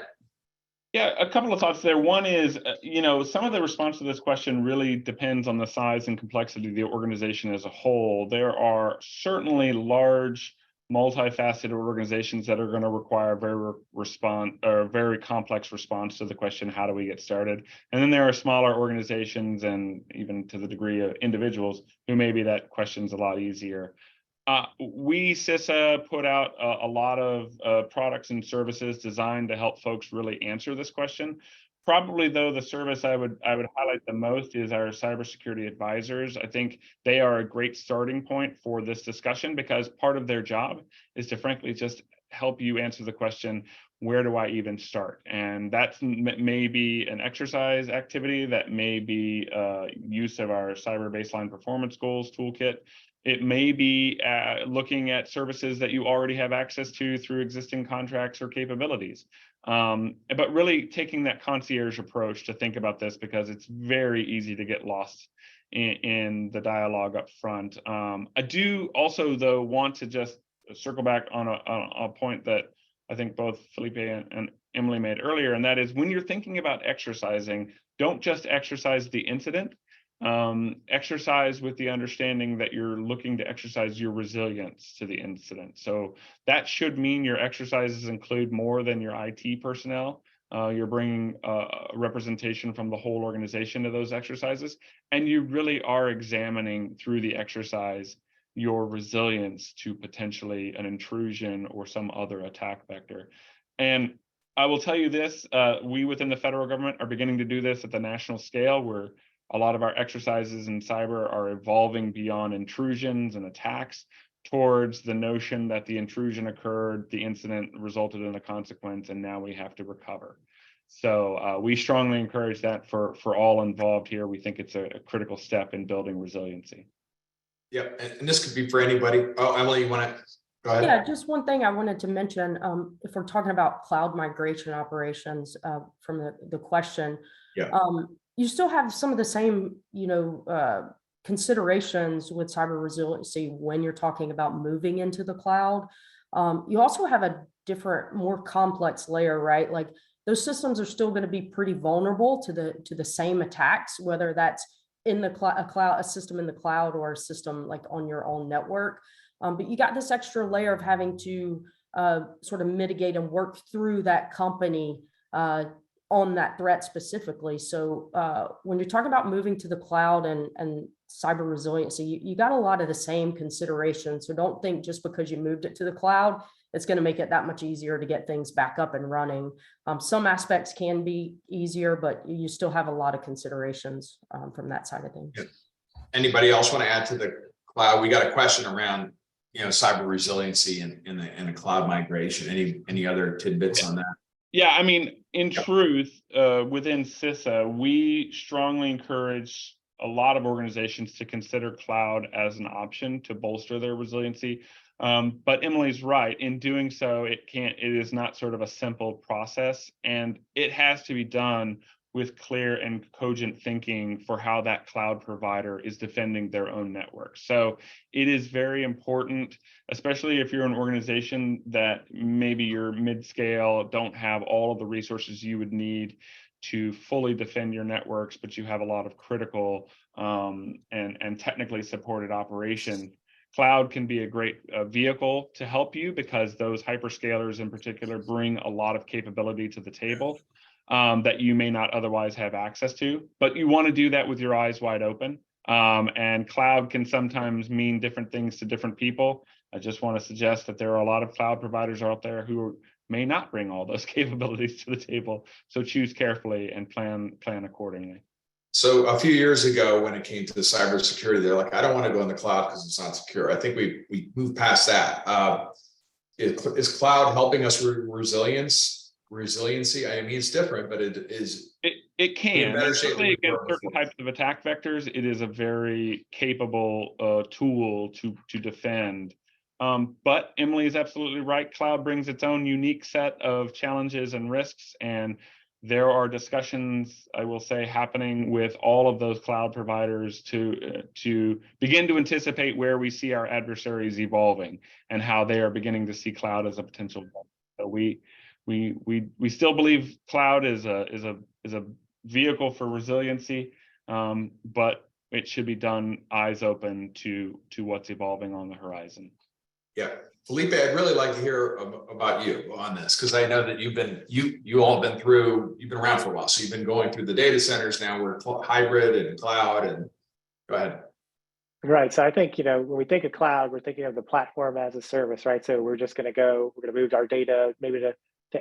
Yeah, a couple of thoughts there. One is, you know, some of the response to this question really depends on the size and complexity of the organization as a whole. There are certainly large, multifaceted organizations that are going to require very complex response to the question, how do we get started? And then there are smaller organizations, and even to the degree of individuals, who maybe that question's a lot easier. We, CISA, put out a lot of products and services designed to help folks really answer this question. Probably, though, the service I would highlight the most is our cybersecurity advisors. I think they are a great starting point for this discussion, because part of their job is to, frankly, just help you answer the question, where do I even start? And that may be an exercise activity, that may be use of our cyber baseline performance goals toolkit. It may be looking at services that you already have access to through existing contracts or capabilities. But really taking that concierge approach to think about this, because it's very easy to get lost in the dialogue up front. I do also, though, want to just circle back on a point that I think both Felipe and Emily made earlier, and that is, when you're thinking about exercising, don't just exercise the incident. Exercise with the understanding that you're looking to exercise your resilience to the incident. So that should mean your exercises include more than your IT personnel. You're bringing representation from the whole organization to those exercises, and you really are examining through the exercise your resilience to potentially an intrusion or some other attack vector. And I will tell you this, we within the federal government are beginning to do this at the national scale, where a lot of our exercises in cyber are evolving beyond intrusions and attacks towards the notion that the intrusion occurred, the incident resulted in a consequence, and now we have to recover. So we strongly encourage that for all involved here. We think it's a critical step in building resiliency.
Yep, and this could be for anybody. Oh, Emily, you want to Go ahead.
Yeah, just one thing I wanted to mention, if we're talking about cloud migration operations, from the question.
Yeah.
You still have some of the same, considerations with cyber resiliency when you're talking about moving into the cloud. You also have a different, more complex layer, right? Like those systems are still going to be pretty vulnerable to the same attacks, whether that's in the a system in the cloud or a system like on your own network. But you got this extra layer of having to sort of mitigate and work through that company on that threat specifically. So when you're talking about moving to the cloud and cyber resiliency, you got a lot of the same considerations. So don't think just because you moved it to the cloud, it's going to make it that much easier to get things back up and running. Some aspects can be easier, but you still have a lot of considerations from that side of things.
Yeah. Anybody else want to add to the cloud? We got a question around, cyber resiliency and the cloud migration. Any other tidbits on that?
Yeah, I mean, in truth, within CISA, we strongly encourage a lot of organizations to consider cloud as an option to bolster their resiliency. But Emily's right. In doing so, it is not sort of a simple process, and it has to be done with clear and cogent thinking for how that cloud provider is defending their own network. So it is very important, especially if you're an organization that maybe you're mid-scale, don't have all of the resources you would need to fully defend your networks, but you have a lot of critical and technically supported operation. Cloud can be a great vehicle to help you because those hyperscalers in particular bring a lot of capability to the table that you may not otherwise have access to, but you want to do that with your eyes wide open. And cloud can sometimes mean different things to different people. I just want to suggest that there are a lot of cloud providers out there who may not bring all those capabilities to the table. So choose carefully and plan accordingly. So
a few years ago, when it came to the cybersecurity, they're like, I don't want to go in the cloud because it's not secure. I think we moved past that. Is cloud helping us with resiliency? I mean, it's different, but it is.
It can. Especially against certain types of attack vectors, it is a very capable tool to defend. But Emily is absolutely right. Cloud brings its own unique set of challenges and risks, and there are discussions, I will say, happening with all of those cloud providers to begin to anticipate where we see our adversaries evolving and how they are beginning to see cloud as a potential. So we still believe cloud is a vehicle for resiliency, but it should be done eyes open to what's evolving on the horizon.
Yeah, Felipe, I'd really like to hear about you on this, because I know that you've been around for a while. So you've been going through the data centers. Now we're hybrid and cloud. And go ahead.
Right. So I think, when we think of cloud, we're thinking of the platform as a service, right? So we're going to move our data maybe to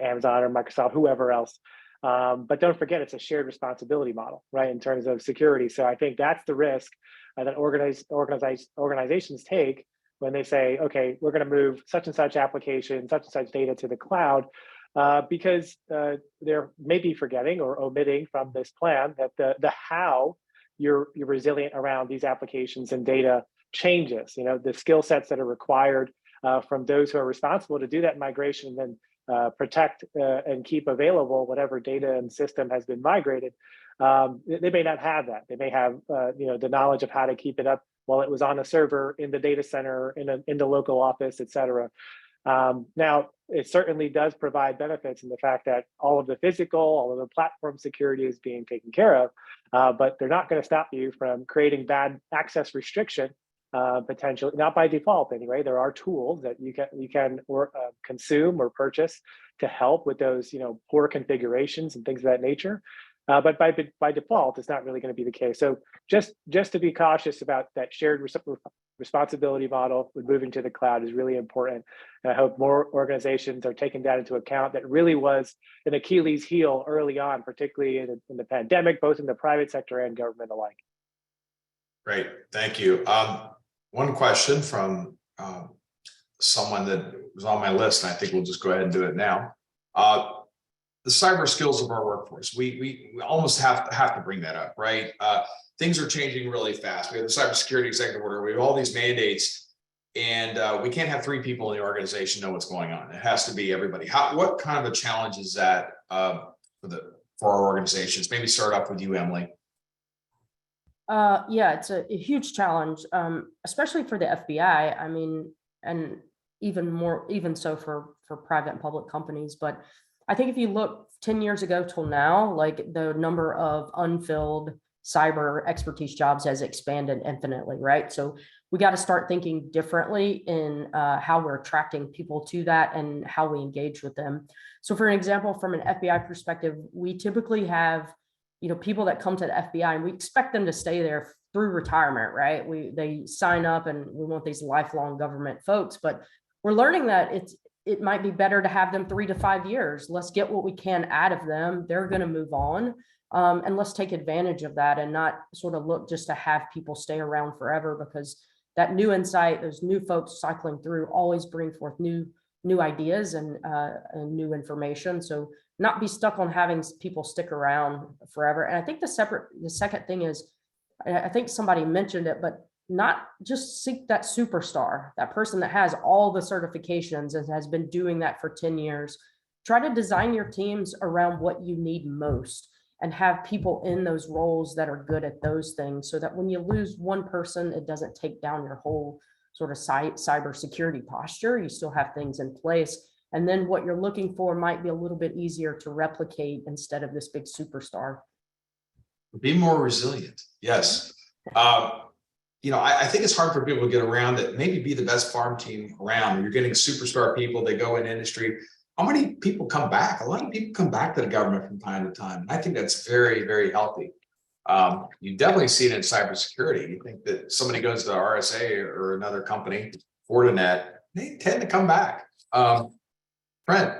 Amazon or Microsoft, whoever else. But don't forget, it's a shared responsibility model, right? In terms of security. So I think that's the risk that organizations take when they say, okay, we're going to move such and such application, such and such data to the cloud, because they're maybe forgetting or omitting from this plan that the how you're resilient around these applications and data changes. The skill sets that are required from those who are responsible to do that migration and then protect and keep available whatever data and system has been migrated. They may not have that. They may have the knowledge of how to keep it up while it was on a server in the data center, in the local office, et cetera. Now, it certainly does provide benefits in the fact that all of the physical, all of the platform security is being taken care of, but they're not going to stop you from creating bad access restriction potentially, not by default anyway. There are tools that you can consume or purchase to help with those poor configurations and things of that nature. But by default, it's not really going to be the case. So just to be cautious about that shared responsibility model with moving to the cloud is really important. And I hope more organizations are taking that into account. That really was an Achilles heel early on, particularly in the pandemic, both in the private sector and government alike. Great,
thank you. One question from someone that was on my list, and I think we'll just go ahead and do it now. The cyber skills of our workforce. We almost have to bring that up, right? Things are changing really fast. We have the cybersecurity executive order. We have all these mandates. And we can't have 3 people in the organization know what's going on. It has to be everybody. What kind of a challenge is that for our organizations? Maybe start off with you, Emily.
Yeah, it's a huge challenge, especially for the FBI. I mean, and even so for private and public companies. But I think if you look 10 years ago till now, like the number of unfilled cyber expertise jobs has expanded infinitely, right? So we got to start thinking differently in how we're attracting people to that and how we engage with them. So for an example, from an FBI perspective, we typically have people that come to the FBI and we expect them to stay there through retirement, right? They sign up and we want these lifelong government folks, but we're learning that it might be better to have them 3 to 5 years. Let's get what we can out of them. They're going to move on. And let's take advantage of that and not sort of look just to have people stay around forever, because that new insight, those new folks cycling through always bring forth new ideas and new information. So not be stuck on having people stick around forever. And I think the second thing is, I think somebody mentioned it, but not just seek that superstar, that person that has all the certifications and has been doing that for 10 years. Try to design your teams around what you need most and have people in those roles that are good at those things, so that when you lose one person, it doesn't take down your whole sort of cybersecurity posture. You still have things in place. And then what you're looking for might be a little bit easier to replicate instead of this big superstar.
Be more resilient. Yes. I think it's hard for people to get around that. Maybe be the best farm team around. You're getting superstar people. They go in industry. How many people come back? A lot of people come back to the government from time to time. I think that's very, very healthy. You definitely see it in cybersecurity. You think that somebody goes to the RSA or another company, Fortinet, they tend to come back. Brent.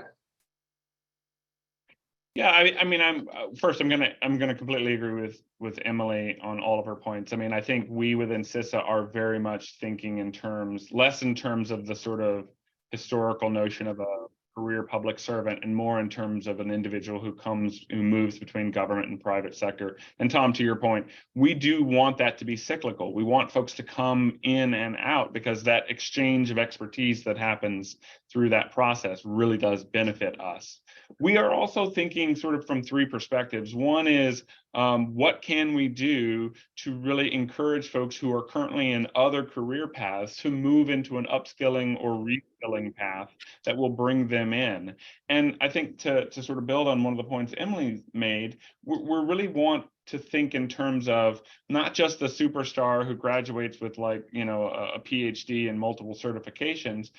Yeah, I mean, I'm gonna completely agree with Emily on all of her points. I mean, I think we within CISA are very much thinking less in terms of the sort of historical notion of a career public servant, and more in terms of an individual who moves between government and private sector. And Tom, to your point, we do want that to be cyclical. We want folks to come in and out, because that exchange of expertise that happens through that process really does benefit us. We are also thinking sort of from 3 perspectives. One is, what can we do to really encourage folks who are currently in other career paths to move into an upskilling or reskilling path that will bring them in? And I think to sort of build on one of the points Emily made, we really want to think in terms of not just the superstar who graduates with a PhD and multiple certifications.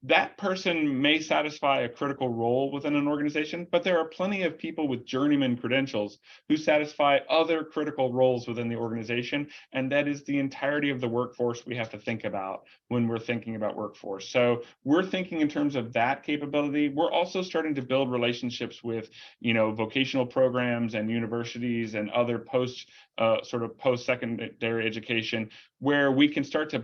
That person may satisfy a critical role within an organization, but there are plenty of people with journeyman credentials who satisfy other critical roles within the organization. And that is the entirety of the workforce we have to think about when we're thinking about workforce. So we're thinking in terms of that capability. We're also starting to build relationships with, vocational programs and universities and other post-secondary education, where we can start to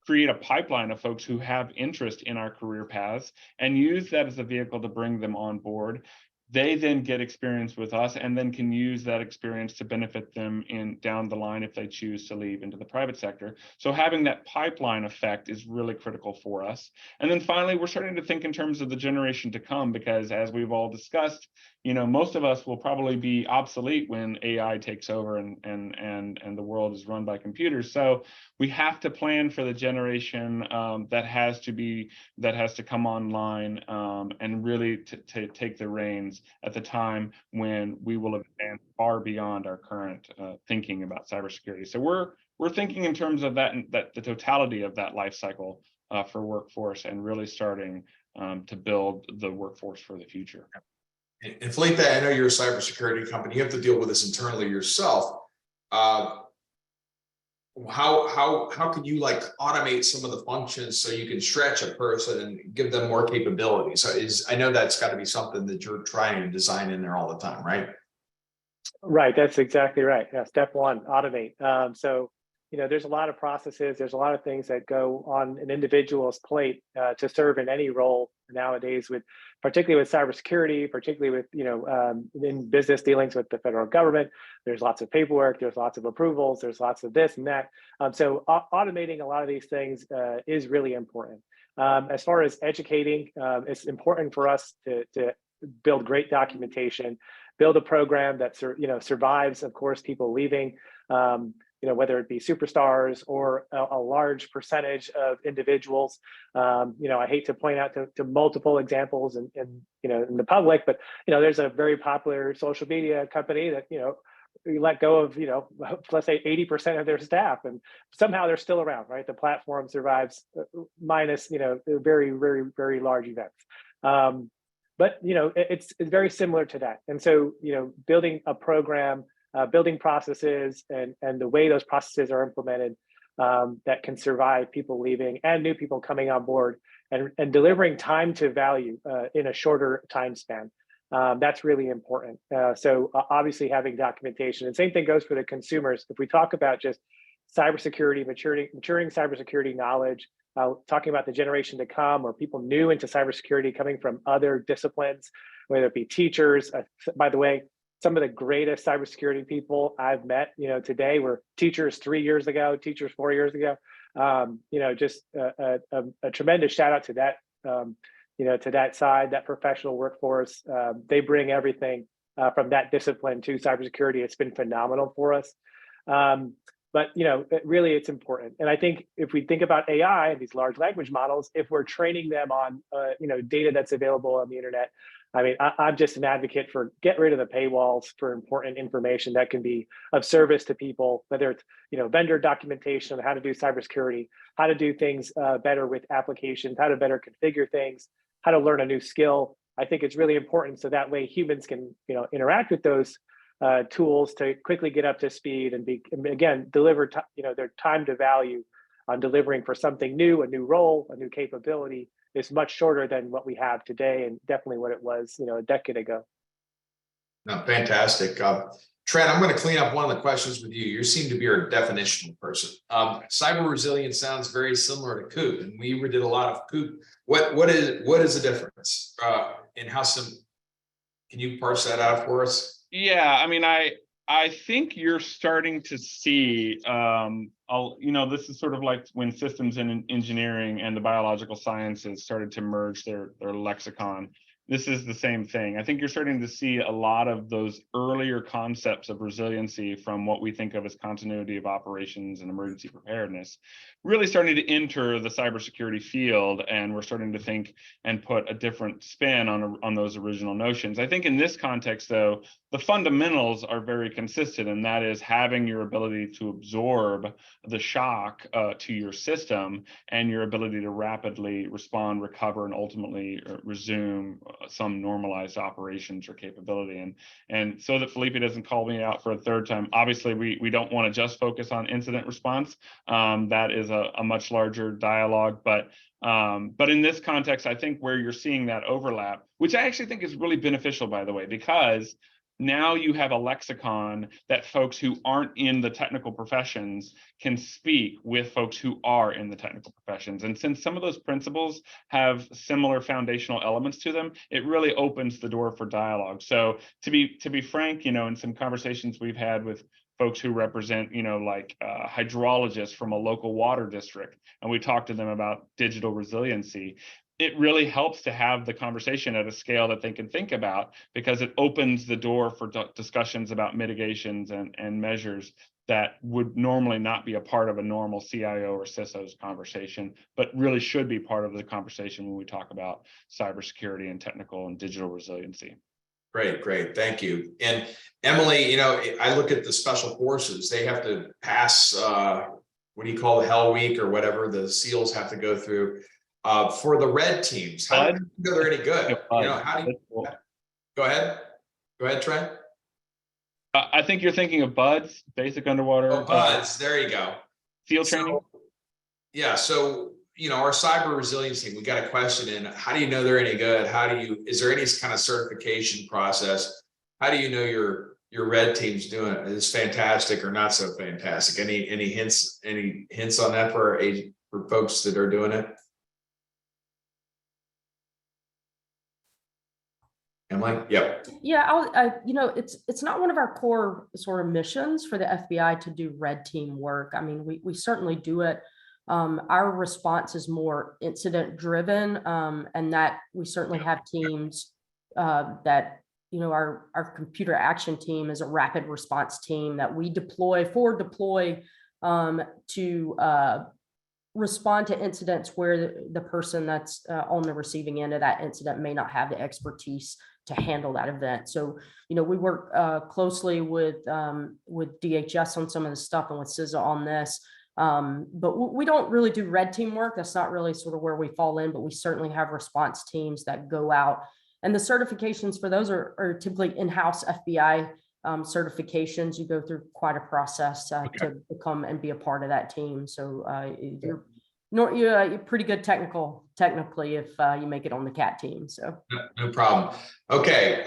create a pipeline of folks who have interest in our career paths and use that as a vehicle to bring them on board. They then get experience with us and then can use that experience to benefit them down the line if they choose to leave into the private sector. So having that pipeline effect is really critical for us. And then finally, we're starting to think in terms of the generation to come, because as we've all discussed, most of us will probably be obsolete when AI takes over and the world is run by computers. So we have to plan for the generation that has to come online and really to take the reins at the time when we will have advanced far beyond our current thinking about cybersecurity. So we're thinking in terms of that the totality of that life cycle for workforce, and really starting to build the workforce for the future.
And Felipe, I know you're a cybersecurity company. You have to deal with this internally yourself. How can you automate some of the functions so you can stretch a person and give them more capability? So I know that's got to be something that you're trying to design in there all the time, right?
Right, that's exactly right. Yeah, step 1, automate. So there's a lot of processes, there's a lot of things that go on an individual's plate to serve in any role nowadays, particularly with cybersecurity, particularly with, in business dealings with the federal government. There's lots of paperwork, there's lots of approvals, there's lots of this and that. So automating a lot of these things is really important. As far as educating, it's important for us to build great documentation, build a program that survives, of course, people leaving, whether it be superstars or a large percentage of individuals. I hate to point out to multiple examples in the public, but there's a very popular social media company that we let go of let's say 80% of their staff, and somehow they're still around, right? The platform survives minus very, very, very large events. But it's very similar to that. And so building a program, building processes, and the way those processes are implemented that can survive people leaving and new people coming on board, and delivering time to value in a shorter time span. That's really important. So obviously having documentation, and same thing goes for the consumers. If we talk about just cybersecurity, maturing cybersecurity knowledge, talking about the generation to come, or people new into cybersecurity coming from other disciplines, whether it be teachers. By the way, some of the greatest cybersecurity people I've met, today were teachers 3 years ago, teachers 4 years ago. Just a tremendous shout out to that, to that side, that professional workforce. They bring everything from that discipline to cybersecurity. It's been phenomenal for us. But really, it's important. And I think if we think about AI, these large language models, if we're training them on data that's available on the internet, I mean, I'm just an advocate for get rid of the paywalls for important information that can be of service to people, whether it's vendor documentation on how to do cybersecurity, how to do things better with applications, how to better configure things, how to learn a new skill. I think it's really important, so that way humans can interact with those tools to quickly get up to speed and again deliver their time to value on delivering for something new, a new role, a new capability, is much shorter than what we have today, and definitely what it was a decade ago.
No, fantastic. Trent, I'm going to clean up one of the questions with you. You seem to be a definitional person. Cyber resilience sounds very similar to COOP, and we did a lot of COOP. What is the difference? And how some? Can you parse that out for us?
Yeah, I mean, I think you're starting to see, this is sort of like when systems and engineering and the biological sciences started to merge their lexicon. This is the same thing. I think you're starting to see a lot of those earlier concepts of resiliency from what we think of as continuity of operations and emergency preparedness really starting to enter the cybersecurity field, and we're starting to think and put a different spin on those original notions. I think in this context, though, the fundamentals are very consistent, and that is having your ability to absorb the shock to your system and your ability to rapidly respond, recover, and ultimately resume some normalized operations or capability. And so that Felipe doesn't call me out for a third time, obviously we don't want to just focus on incident response. That is a much larger dialogue, but in this context, I think where you're seeing that overlap, which I actually think is really beneficial, by the way, because now you have a lexicon that folks who aren't in the technical professions can speak with folks who are in the technical professions. And since some of those principles have similar foundational elements to them, it really opens the door for dialogue. So to be frank, in some conversations we've had with folks who represent, like hydrologists from a local water district, and we talk to them about digital resiliency, it really helps to have the conversation at a scale that they can think about, because it opens the door for discussions about mitigations and measures that would normally not be a part of a normal CIO or CISO's conversation, but really should be part of the conversation when we talk about cybersecurity and technical and digital resiliency.
Great. Thank you. And Emily, I look at the special forces, they have to pass, what do you call the Hell Week or whatever the SEALs have to go through. For the red teams, how do you know they're any good? How do you, go ahead, Trent.
I think you're thinking of BUDS, basic underwater.
Oh, BUDS, there you go.
SEAL training.
Yeah, so our cyber resiliency, we got a question in. How do you know they're any good? Is there any kind of certification process? How do you know your red team's doing is fantastic or not so fantastic. Any hints on that for for folks that are doing it? Emily? Yep.
Yeah, it's not one of our core sort of missions for the FBI to do red team work. I mean, we certainly do it. Our response is more incident driven, and that we certainly have teams that, our computer action team is a rapid response team that we deploy to respond to incidents where the person that's on the receiving end of that incident may not have the expertise to handle that event. So, we work closely with DHS on some of the stuff and with CISA on this. But we don't really do red team work. That's not really sort of where we fall in, but we certainly have response teams that go out. And the certifications for those are typically in-house FBI certifications. You go through quite a process to become and be a part of that team. So you're pretty good technically if you make it on the CAT team. So
no problem. Okay.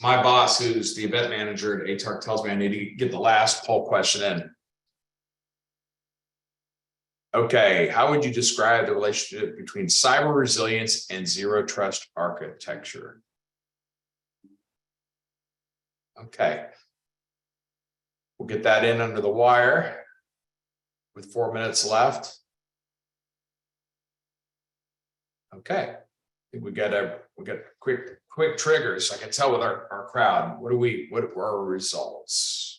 My boss, who's the event manager at ATARC, tells me I need to get the last poll question in. Okay, how would you describe the relationship between cyber resilience and zero trust architecture? Okay. We'll get that in under the wire with 4 minutes left. Okay. I think we got quick triggers. I can tell with our crowd. What are our results?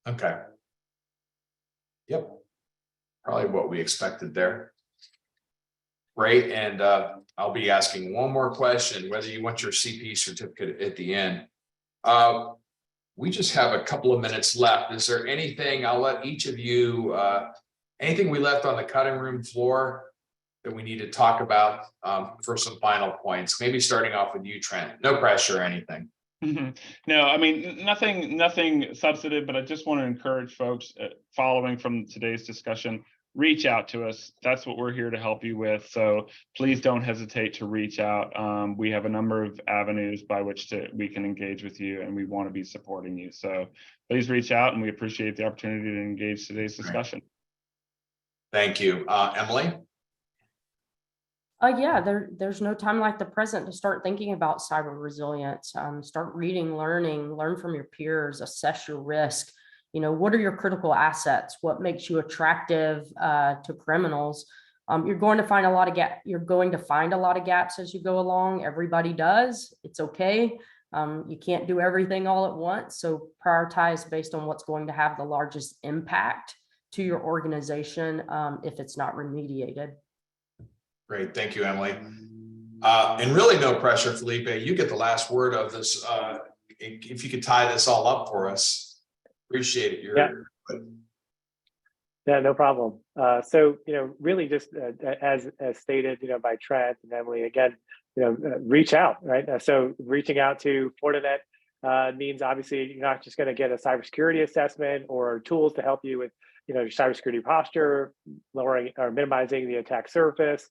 Okay. Yep. Probably what we expected there. Great. And I'll be asking one more question, whether you want your CP certificate at the end. We just have a couple of minutes left. Is there anything, I'll let each of you, anything we left on the cutting room floor that we need to talk about for some final points? Maybe starting off with you, Trent. No pressure or anything.
No, I mean, nothing substantive, but I just want to encourage folks following from today's discussion, reach out to us. That's what we're here to help you with. So please don't hesitate to reach out. We have a number of avenues by which we can engage with you, and we want to be supporting you. So please reach out, and we appreciate the opportunity to engage today's discussion.
Thank you. Emily?
Yeah, there's no time like the present to start thinking about cyber resilience. Start reading, learn from your peers, assess your risk. What are your critical assets? What makes you attractive to criminals? You're going to find a lot of gaps as you go along. Everybody does. It's okay. You can't do everything all at once. So prioritize based on what's going to have the largest impact to your organization if it's not remediated.
Great. Thank you, Emily. And really no pressure, Felipe. You get the last word of this. If you could tie this all up for us, appreciate it.
Yeah, no problem. So, really just as stated, by Trent and Emily, again, reach out, right? So reaching out to Fortinet means obviously you're not just going to get a cybersecurity assessment or tools to help you with, your cybersecurity posture, lowering or minimizing the attack surface,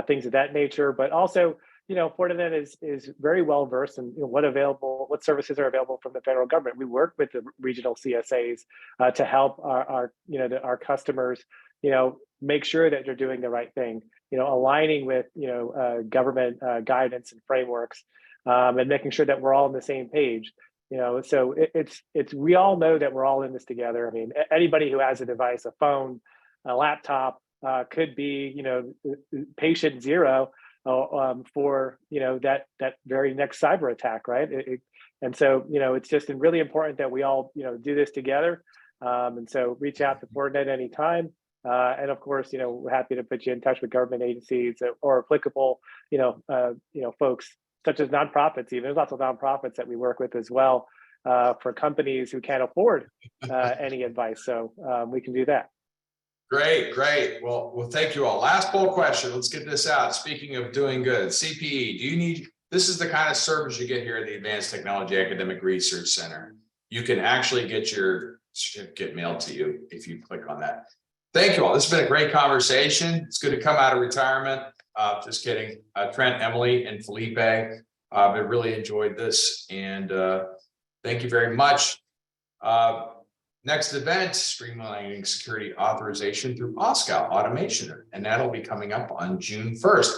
things of that nature, but also, Fortinet is very well versed in what services are available from the federal government. We work with the regional CSAs to help our customers, make sure that they're doing the right thing, aligning with, government guidance and frameworks, and making sure that we're all on the same page. So we all know that we're all in this together. I mean, anybody who has a device, a phone, a laptop, could be, patient zero for, that very next cyber attack, right? And so, it's just really important that we all, do this together. And so reach out to Fortinet anytime. And of course, we're happy to put you in touch with government agencies or applicable, folks such as nonprofits. Even there's lots of nonprofits that we work with as well for companies who can't afford any advice. So we can do that.
Great. Well, thank you all. Last poll question. Let's get this out. Speaking of doing good, CPE, this is the kind of service you get here at the Advanced Technology Academic Research Center. You can actually get your certificate mailed to you if you click on that. Thank you all. This has been a great conversation. It's good to come out of retirement. Just kidding. Trent, Emily, and Felipe. I really enjoyed this, and thank you very much. Next event, streamlining security authorization through OSCAL automation, and that'll be coming up on June 1st.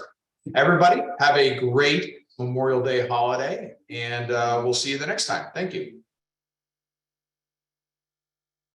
Everybody have a great Memorial Day holiday, and we'll see you the next time. Thank you.